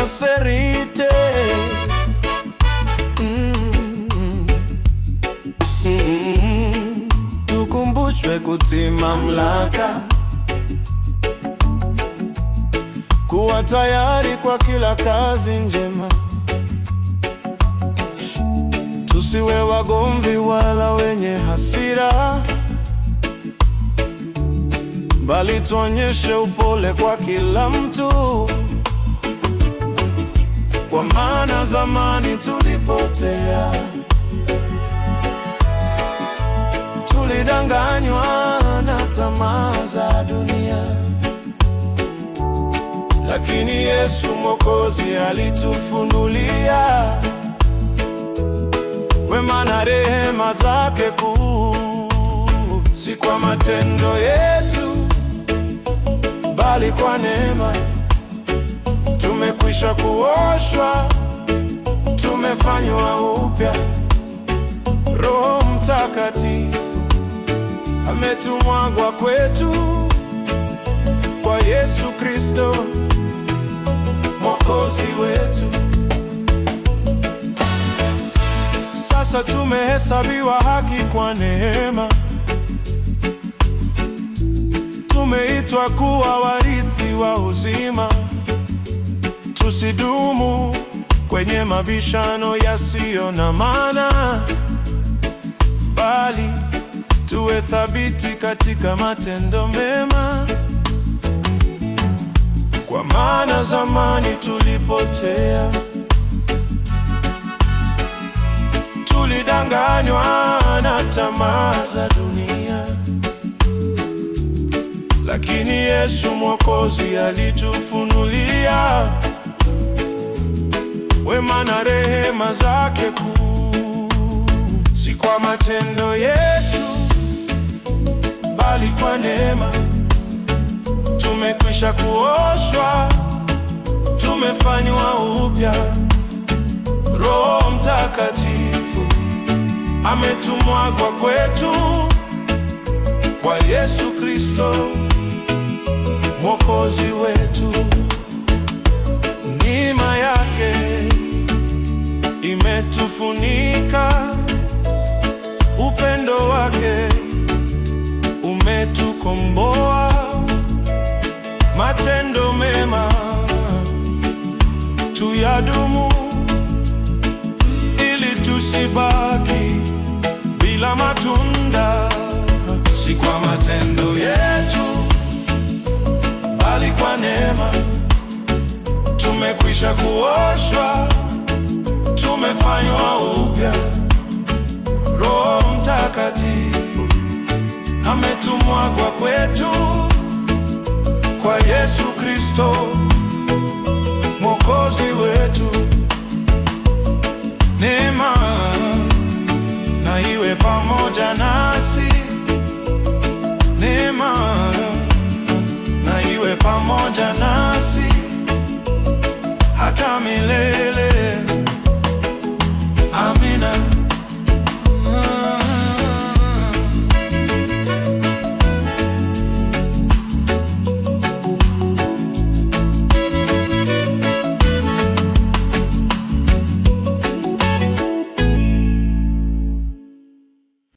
serite. Tukumbushwe kutii mamlaka, kuwa tayari kwa kila kazi njema. Tusiwe wagomvi wala wenye hasira, bali tuonyeshe upole kwa kila mtu. Kwa maana zamani tulipotea, tulidanganywa na tamaa za dunia, lakini Yesu Mwokozi alitufunulia wema na rehema zake kuu. Si kwa matendo yetu, bali kwa neema tumekwisha kuoshwa, tumefanywa upya. Roho Mtakatifu ametumwagwa kwetu kwa Yesu Kristo Mwokozi wetu. Sasa tumehesabiwa haki kwa neema, tumeitwa kuwa warithi wa uzima. Tusidumu kwenye mabishano yasiyo na maana, bali tuwe thabiti katika matendo mema. Kwa maana zamani tulipotea, tulidanganywa na tamaa za dunia, lakini Yesu Mwokozi alitufunulia wema na rehema zake kuu. Si kwa matendo yetu, bali kwa neema tumekwisha kuoshwa, tumefanywa upya. Roho Mtakatifu ametumwagwa kwetu kwa Yesu Kristo Mwokozi wetu. Neema yake imetufunika, upendo wake umetukomboa. Matendo mema tuyadumu, ili tusibaki bila matunda. Si kwa matendo yetu, bali kwa neema tumekwisha kuoshwa, tumefanywa upya. Roho Mtakatifu ametumwagwa kwetu kwa Yesu Kristo Mwokozi wetu. Neema na iwe pamoja nasi, neema na iwe pamoja